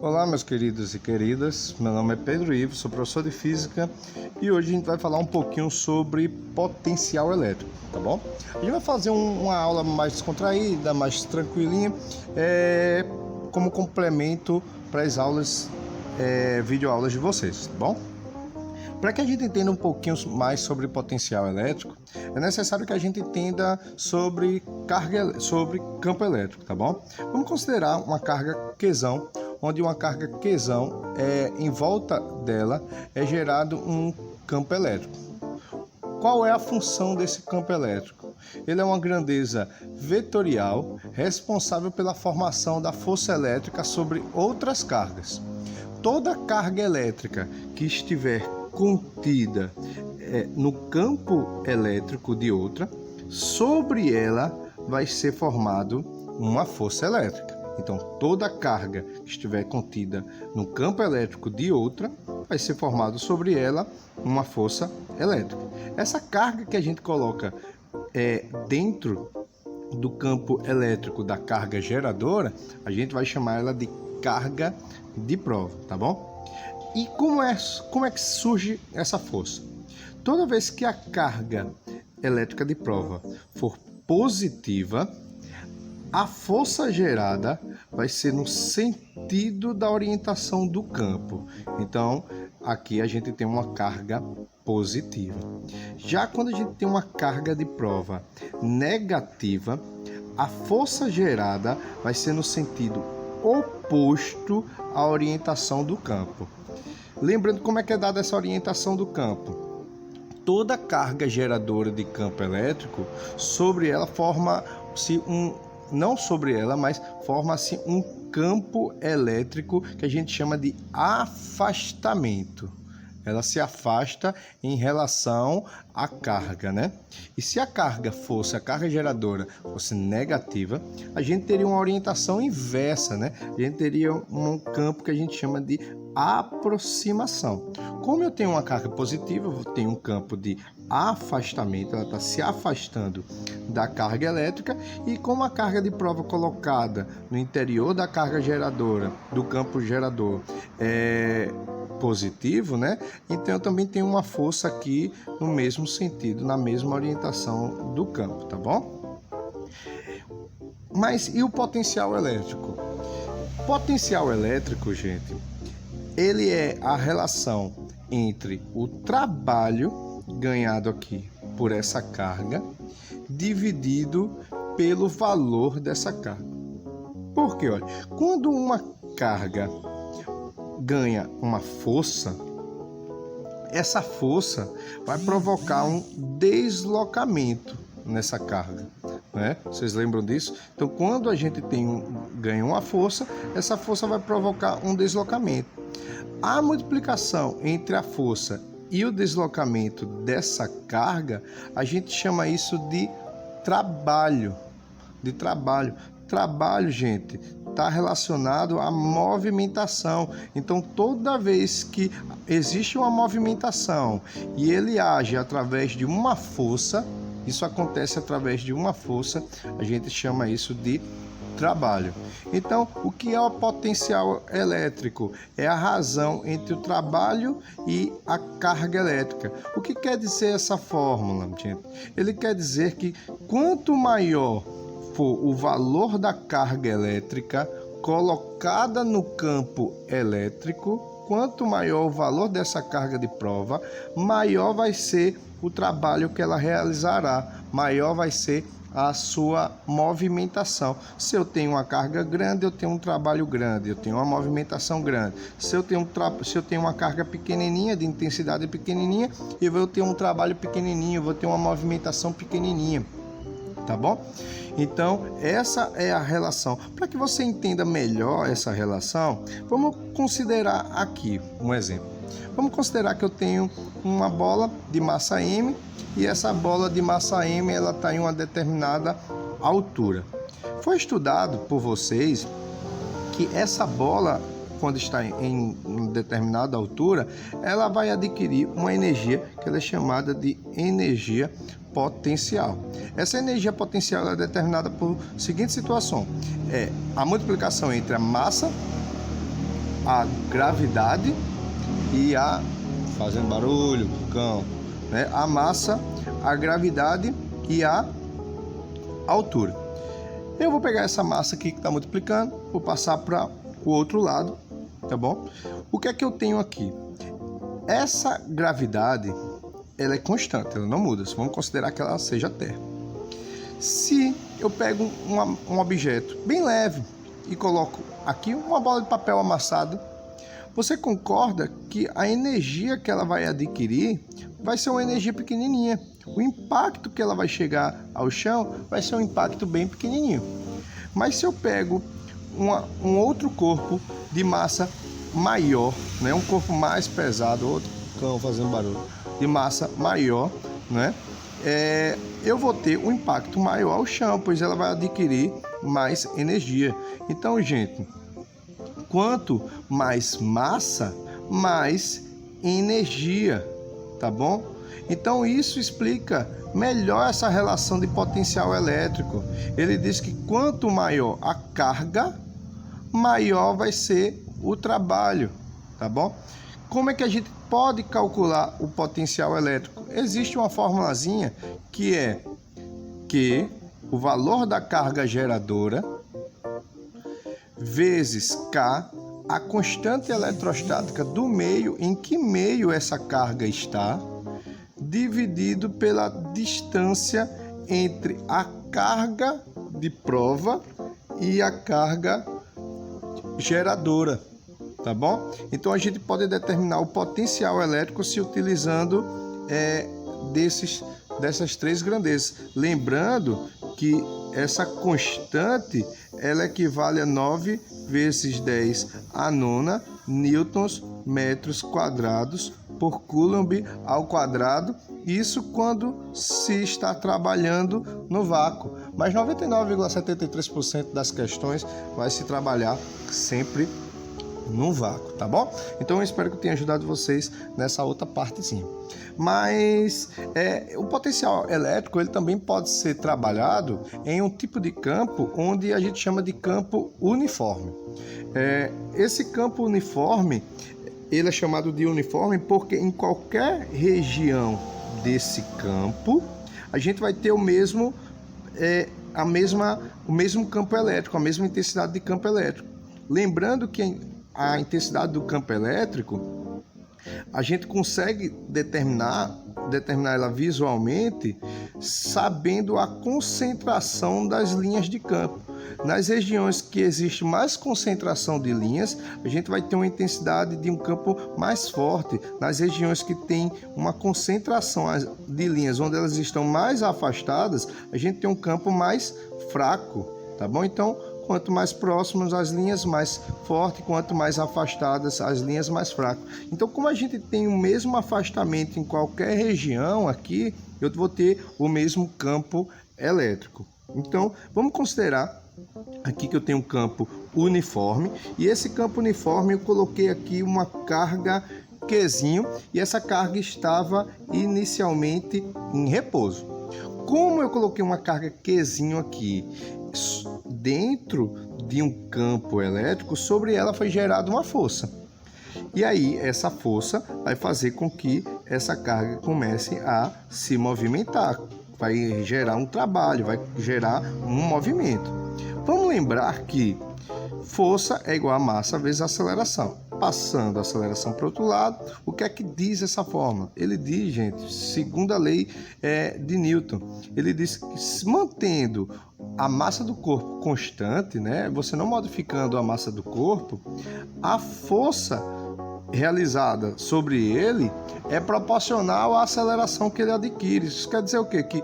Olá, meus queridos e queridas, meu nome é Pedro Ivo, sou professor de Física e hoje a gente vai falar um pouquinho sobre potencial elétrico, tá bom? A gente vai fazer uma aula mais descontraída, mais tranquilinha, como complemento para as aulas, videoaulas de vocês, tá bom? Para que a gente entenda um pouquinho mais sobre potencial elétrico, é necessário que a gente entenda sobre campo elétrico, tá bom? Vamos considerar uma carga Qzão, onde uma carga Qzão, em volta dela é gerado um campo elétrico. Qual é a função desse campo elétrico? Ele é uma grandeza vetorial responsável pela formação da força elétrica sobre outras cargas. Toda carga elétrica que estiver contida no campo elétrico de outra, sobre ela vai ser formado uma força elétrica. Então, toda carga que estiver contida no campo elétrico de outra, vai ser formado sobre ela uma força elétrica. Essa carga que a gente coloca dentro do campo elétrico da carga geradora, a gente vai chamar ela de carga de prova, tá bom? E como é que surge essa força? Toda vez que a carga elétrica de prova for positiva, a força gerada vai ser no sentido da orientação do campo. Então, aqui a gente tem uma carga positiva. Já quando a gente tem uma carga de prova negativa, a força gerada vai ser no sentido oposto à orientação do campo. Lembrando como é que é dada essa orientação do campo. Toda carga geradora de campo elétrico, sobre ela forma-se forma-se um campo elétrico que a gente chama de afastamento. Ela se afasta em relação à carga, né? E se a carga geradora fosse negativa, a gente teria uma orientação inversa, né? A gente teria um campo que a gente chama de aproximação. Como eu tenho uma carga positiva, eu tenho um campo de afastamento, ela está se afastando da carga elétrica, e como a carga de prova colocada no interior da carga geradora, do campo gerador, é positivo, né? Então eu também tenho uma força aqui no mesmo sentido, na mesma orientação do campo, tá bom? Mas e o potencial elétrico? Potencial elétrico, gente, ele é a relação entre o trabalho ganhado aqui por essa carga dividido pelo valor dessa carga. Por quê? Olha, quando uma carga ganha uma força, essa força vai provocar um deslocamento nessa carga, né? Vocês lembram disso? Então, quando a gente ganha uma força, essa força vai provocar um deslocamento. A multiplicação entre a força e o deslocamento dessa carga, a gente chama isso de trabalho. Trabalho, gente, está relacionado à movimentação. Então, toda vez que existe uma movimentação e ele age através de uma força, isso acontece através de uma força, a gente chama isso de trabalho. Então, o que é o potencial elétrico? É a razão entre o trabalho e a carga elétrica. O que quer dizer essa fórmula, gente? Ele quer dizer que quanto maior for o valor da carga elétrica colocada no campo elétrico, quanto maior o valor dessa carga de prova, maior vai ser o trabalho que ela realizará, maior vai ser a sua movimentação. Se eu tenho uma carga grande, eu tenho um trabalho grande, eu tenho uma movimentação grande. Se eu tenho uma carga pequenininha, de intensidade pequenininha, eu vou ter um trabalho pequenininho, eu vou ter uma movimentação pequenininha, tá bom? Então, essa é a relação. Para que você entenda melhor essa relação, vamos considerar aqui um exemplo. Vamos considerar que eu tenho uma bola de massa M e essa bola de massa M ela está em uma determinada altura. Foi estudado por vocês que essa bola, quando está em uma determinada altura, ela vai adquirir uma energia que ela é chamada de energia potencial. Essa energia potencial é determinada por seguinte situação: a multiplicação entre a massa a gravidade e a... fazendo barulho, cão, né? A massa, a gravidade e a altura. Eu vou pegar essa massa aqui que está multiplicando, vou passar para o outro lado, tá bom? O que é que eu tenho aqui? Essa gravidade, ela é constante, ela não muda. Vamos considerar que ela seja Terra. Se eu pego um objeto bem leve e coloco aqui uma bola de papel amassada, você concorda que a energia que ela vai adquirir vai ser uma energia pequenininha. O impacto que ela vai chegar ao chão vai ser um impacto bem pequenininho. Mas se eu pego um outro corpo de massa maior, né, um corpo mais pesado, outro cão fazendo barulho, de massa maior, né, eu vou ter um impacto maior ao chão, pois ela vai adquirir mais energia. Então, gente, quanto mais massa, mais energia, tá bom? Então isso explica melhor essa relação de potencial elétrico. Ele diz que quanto maior a carga, maior vai ser o trabalho, tá bom? Como é que a gente pode calcular o potencial elétrico? Existe uma formulazinha que é que o valor da carga geradora vezes K, a constante eletrostática do meio, em que meio essa carga está, dividido pela distância entre a carga de prova e a carga geradora, tá bom? Então a gente pode determinar o potencial elétrico se utilizando dessas três grandezas. Lembrando que essa constante ela equivale a 9 vezes 10 a nona newtons metros quadrados por coulomb ao quadrado. Isso quando se está trabalhando no vácuo. Mas 99,73% das questões vai se trabalhar sempre no vácuo, tá bom? Então eu espero que eu tenha ajudado vocês nessa outra partezinha. Mas o potencial elétrico ele também pode ser trabalhado em um tipo de campo onde a gente chama de campo uniforme. Esse campo uniforme ele é chamado de uniforme porque em qualquer região desse campo a gente vai ter o mesmo campo elétrico, a mesma intensidade de campo elétrico. Lembrando que a intensidade do campo elétrico a gente consegue determinar ela visualmente sabendo a concentração das linhas de campo. Nas regiões que existe mais concentração de linhas, a gente vai ter uma intensidade de um campo mais forte. Nas regiões que tem uma concentração de linhas onde elas estão mais afastadas, a gente tem um campo mais fraco, tá bom? Então, quanto mais próximas as linhas, mais forte, quanto mais afastadas as linhas, mais fraco. Então, como a gente tem o mesmo afastamento em qualquer região aqui, eu vou ter o mesmo campo elétrico. Então, vamos considerar aqui que eu tenho um campo uniforme, e esse campo uniforme eu coloquei aqui uma carga Qzinho, e essa carga estava inicialmente em repouso. Como eu coloquei uma carga Qzinho aqui dentro de um campo elétrico, sobre ela foi gerada uma força. E aí essa força vai fazer com que essa carga comece a se movimentar, vai gerar um trabalho, vai gerar um movimento. Vamos lembrar que força é igual a massa vezes aceleração. Passando a aceleração para o outro lado, o que é que diz essa fórmula? Ele diz, gente, segundo a lei de Newton, ele diz que mantendo a massa do corpo constante, né, você não modificando a massa do corpo, a força realizada sobre ele é proporcional à aceleração que ele adquire. Isso quer dizer o quê? Que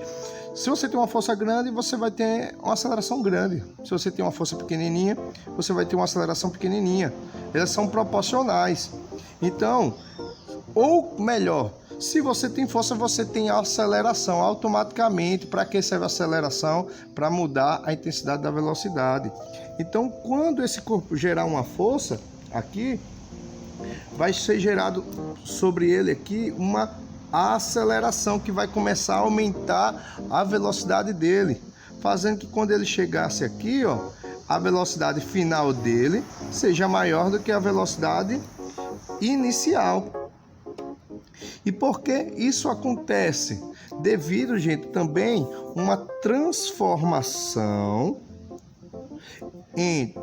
se você tem uma força grande, você vai ter uma aceleração grande. Se você tem uma força pequenininha, você vai ter uma aceleração pequenininha. Elas são proporcionais. Então, ou melhor, se você tem força, você tem aceleração automaticamente. Para que serve a aceleração? Para mudar a intensidade da velocidade. Então, quando esse corpo gerar uma força aqui, vai ser gerado sobre ele aqui uma aceleração que vai começar a aumentar a velocidade dele, fazendo que quando ele chegasse aqui, ó, a velocidade final dele seja maior do que a velocidade inicial. E por que isso acontece? Devido, gente, também uma transformação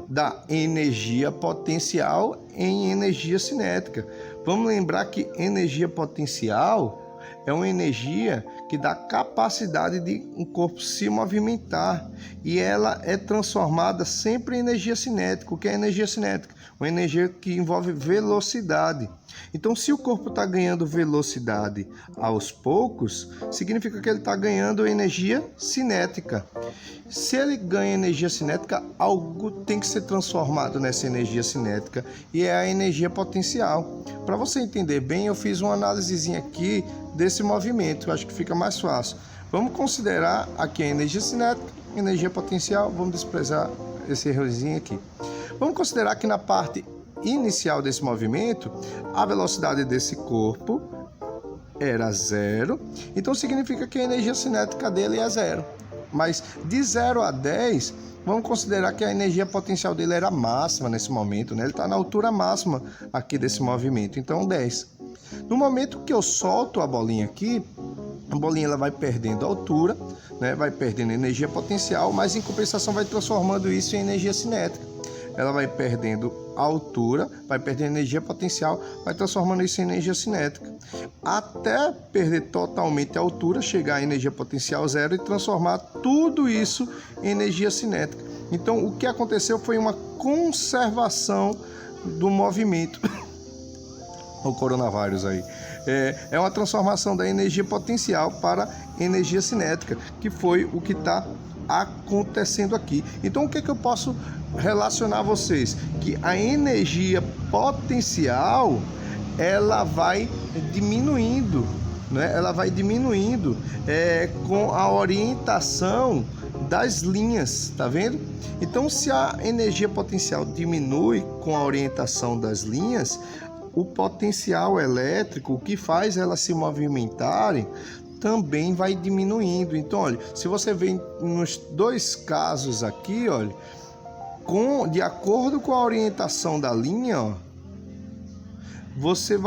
da energia potencial em energia cinética. Vamos lembrar que energia potencial é uma energia que dá capacidade de um corpo se movimentar, e ela é transformada sempre em energia cinética. O que é energia cinética? Uma energia que envolve velocidade. Então, se o corpo está ganhando velocidade aos poucos, significa que ele está ganhando energia cinética. Se ele ganha energia cinética, algo tem que ser transformado nessa energia cinética, e é a energia potencial. Para você entender bem, eu fiz uma análisezinha aqui desse movimento, eu acho que fica mais fácil. Vamos considerar aqui a energia cinética, energia potencial, vamos desprezar esse errozinho aqui. Vamos considerar que na parte inicial desse movimento, a velocidade desse corpo era 0, então significa que a energia cinética dele é 0. Mas de 0 a 10, vamos considerar que a energia potencial dele era máxima nesse momento, né? Ele está na altura máxima aqui desse movimento, então 10. No momento que eu solto a bolinha aqui, a bolinha ela vai perdendo altura, né? Vai perdendo energia potencial, mas em compensação vai transformando isso em energia cinética. Ela vai perdendo altura, vai perdendo energia potencial, vai transformando isso em energia cinética, até perder totalmente a altura, chegar à energia potencial 0 e transformar tudo isso em energia cinética. Então, o que aconteceu foi uma conservação do movimento. O coronavírus aí. É uma transformação da energia potencial para energia cinética, que foi o que está acontecendo aqui. Então, o que eu posso relacionar a vocês? Que a energia potencial, ela vai diminuindo, né? Ela vai diminuindo com a orientação das linhas, tá vendo? Então, se a energia potencial diminui com a orientação das linhas, o potencial elétrico, o que faz elas se movimentarem, também vai diminuindo. Então, olha, se você vê nos dois casos aqui, olha, de acordo com a orientação da linha, ó, você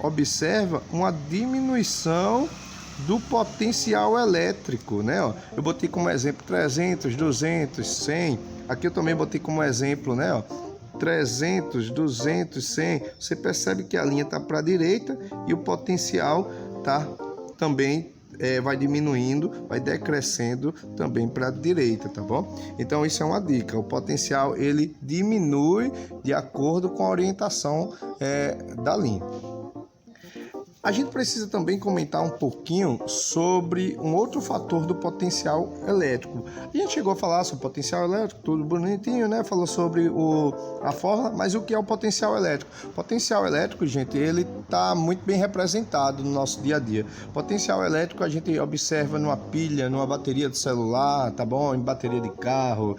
observa uma diminuição do potencial elétrico, né? Ó, eu botei como exemplo 300, 200, 100. Aqui eu também botei como exemplo, né? Ó, 300, 200, 100. Você percebe que a linha está para a direita e o potencial tá também vai diminuindo, vai decrescendo também para a direita, tá bom? Então isso é uma dica. O potencial ele diminui de acordo com a orientação da linha. A gente precisa também comentar um pouquinho sobre um outro fator do potencial elétrico. A gente chegou a falar sobre o potencial elétrico, tudo bonitinho, né? Falou sobre a fórmula, mas o que é o potencial elétrico? O potencial elétrico, gente, ele está muito bem representado no nosso dia a dia. Potencial elétrico a gente observa numa pilha, numa bateria de celular, tá bom? Em bateria de carro,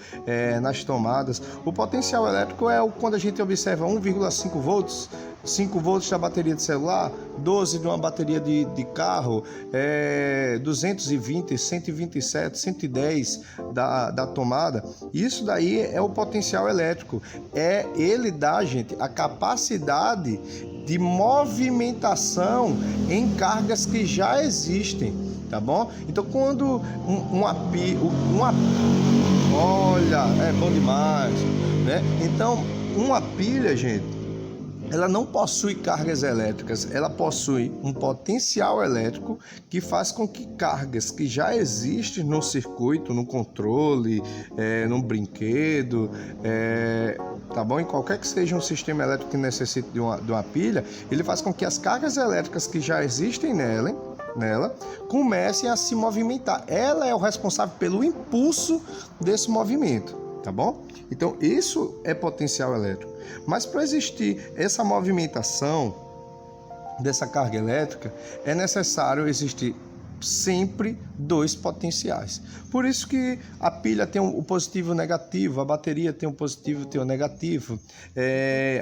nas tomadas. O potencial elétrico quando a gente observa 1,5 volts, 5 volts da bateria de celular, 12 de uma bateria de carro, 220, 127, 110 da tomada. Isso daí é o potencial elétrico. Ele dá, gente, a capacidade de movimentação em cargas que já existem, tá bom? Então, quando olha, é bom demais, né? Então, uma pilha, gente, ela não possui cargas elétricas, ela possui um potencial elétrico que faz com que cargas que já existem no circuito, no controle, no brinquedo, tá bom? Em qualquer que seja um sistema elétrico que necessite de uma pilha, ele faz com que as cargas elétricas que já existem nela comecem a se movimentar. Ela é o responsável pelo impulso desse movimento, tá bom? Então, isso é potencial elétrico. Mas para existir essa movimentação dessa carga elétrica, é necessário existir sempre dois potenciais. Por isso que a pilha tem o positivo e o negativo, a bateria tem o positivo e tem o negativo,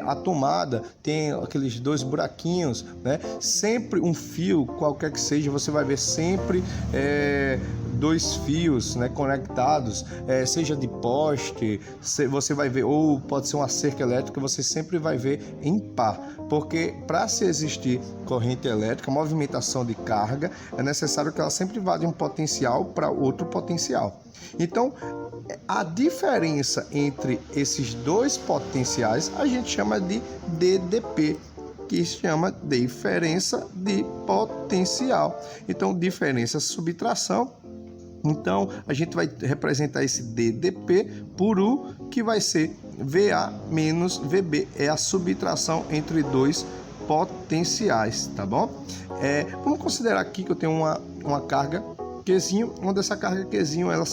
a tomada tem aqueles dois buraquinhos, né? Sempre um fio, qualquer que seja, você vai ver sempre dois fios, né, conectados, seja de poste, você vai ver, ou pode ser uma cerca elétrica, você sempre vai ver em par, porque para se existir corrente elétrica, movimentação de carga, é necessário que ela sempre vá de um potencial para outro potencial. Então, a diferença entre esses dois potenciais a gente chama de DDP, que se chama diferença de potencial. Então, diferença subtração. Então, a gente vai representar esse DDP por U, que vai ser VA menos VB. É a subtração entre dois potenciais, tá bom? Vamos considerar aqui que eu tenho uma carga Qzinho, onde essa carga Qzinho ela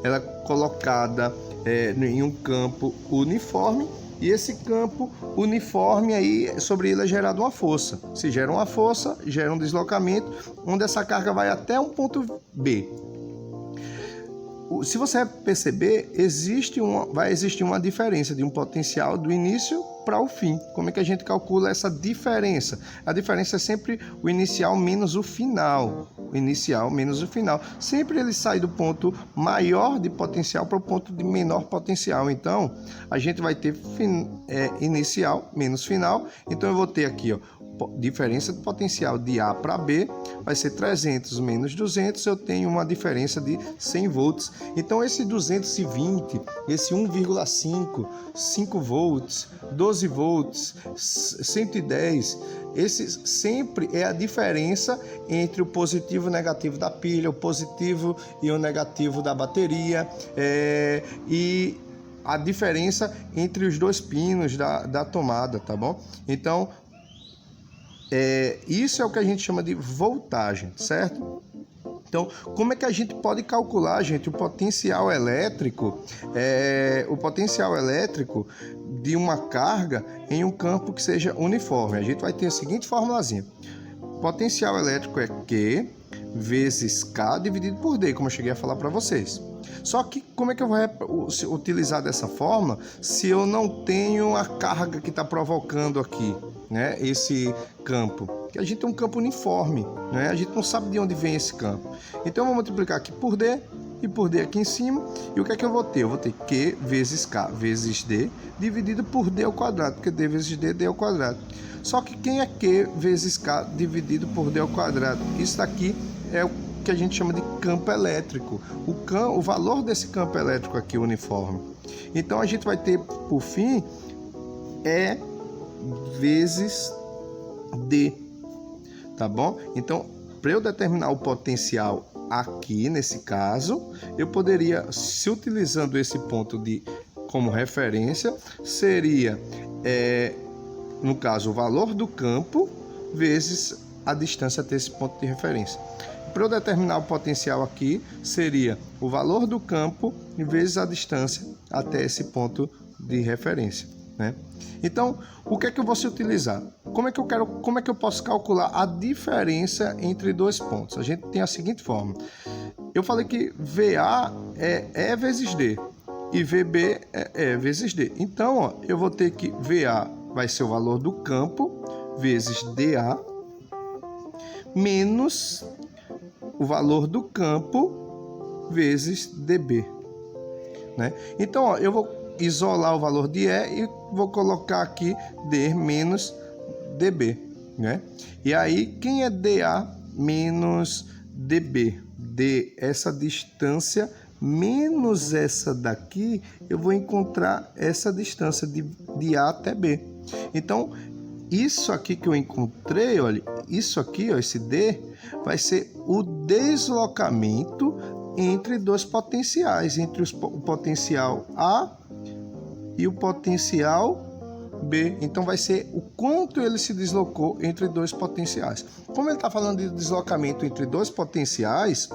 é colocada em um campo uniforme, e esse campo uniforme aí, sobre ele é gerada uma força. Se gera uma força, gera um deslocamento, onde essa carga vai até um ponto B. Se você perceber, vai existir uma diferença de um potencial do início para o fim. Como é que a gente calcula essa diferença? A diferença é sempre o inicial menos o final. O inicial menos o final. Sempre ele sai do ponto maior de potencial para o ponto de menor potencial. Então, a gente vai ter inicial menos final. Então, eu vou ter aqui, ó, diferença de potencial de A para B vai ser 300 menos 200, eu tenho uma diferença de 100 volts. Então esse 220, esse 1,5, 5 volts, 12 volts, 110, esse sempre é a diferença entre o positivo e o negativo da pilha, o positivo e o negativo da bateria, e a diferença entre os dois pinos da tomada, tá bom? Então, isso é o que a gente chama de voltagem, certo? Então, como é que a gente pode calcular, gente, o potencial elétrico de uma carga em um campo que seja uniforme? A gente vai ter a seguinte formulazinha: potencial elétrico é Q vezes K dividido por D, como eu cheguei a falar para vocês. Só que como é que eu vou utilizar dessa forma se eu não tenho a carga que está provocando aqui, né, esse campo? Que a gente tem um campo uniforme, né? A gente não sabe de onde vem esse campo. Então eu vou multiplicar aqui por D e por D aqui em cima. E o que é que eu vou ter? Eu vou ter Q vezes K vezes D dividido por D ao quadrado, porque D vezes D, D ao quadrado. Só que quem é Q vezes K dividido por D ao quadrado? Isso daqui é o que a gente chama de campo elétrico. O valor desse campo elétrico aqui uniforme. Então a gente vai ter, por fim, E vezes D, tá bom? Então, para eu determinar o potencial aqui, nesse caso, eu poderia, se utilizando esse ponto como referência, seria, no caso, o valor do campo vezes a distância até esse ponto de referência. Para eu determinar o potencial aqui, seria o valor do campo vezes a distância até esse ponto de referência, né? Então, o que é que eu vou se utilizar? Como é que eu posso calcular a diferença entre dois pontos? A gente tem a seguinte forma. Eu falei que VA é E vezes D e VB é E vezes D. Então, ó, eu vou ter que VA vai ser o valor do campo vezes DA menos o valor do campo vezes dB, né? Então, ó, eu vou isolar o valor de E e vou colocar aqui D menos dB, né? E aí, quem é DA menos dB? D, essa distância menos essa daqui, eu vou encontrar essa distância de A até B. Então, isso aqui que eu encontrei, olha, isso aqui, ó, esse D, vai ser o deslocamento entre dois potenciais, entre o potencial A e o potencial B. Então vai ser o quanto ele se deslocou entre dois potenciais. Como ele está falando de deslocamento entre dois potenciais,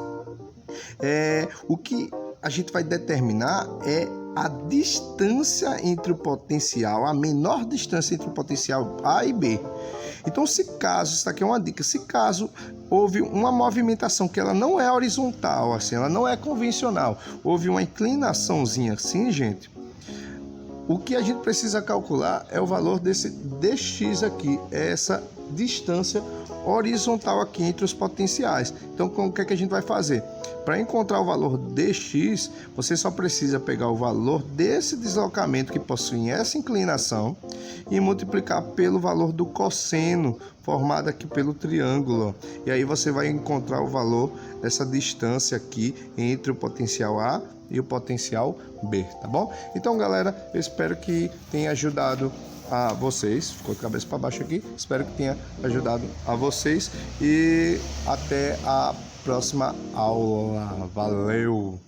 o que a gente vai determinar é a distância entre o potencial, a menor distância entre o potencial A e B. Então, se caso, isso aqui é uma dica, se caso houve uma movimentação que ela não é horizontal, assim, ela não é convencional, houve uma inclinaçãozinha assim, gente, O que a gente precisa calcular é o valor desse dx aqui, é essa distância horizontal aqui entre os potenciais. Então, o que é que a gente vai fazer? Para encontrar o valor dx, você só precisa pegar o valor desse deslocamento que possui essa inclinação e multiplicar pelo valor do cosseno formado aqui pelo triângulo. E aí você vai encontrar o valor dessa distância aqui entre o potencial A e o potencial B, tá bom? Então, galera, eu espero que tenha ajudado a vocês. Ficou de cabeça para baixo aqui. Espero que tenha ajudado a vocês e até a próxima aula. Valeu!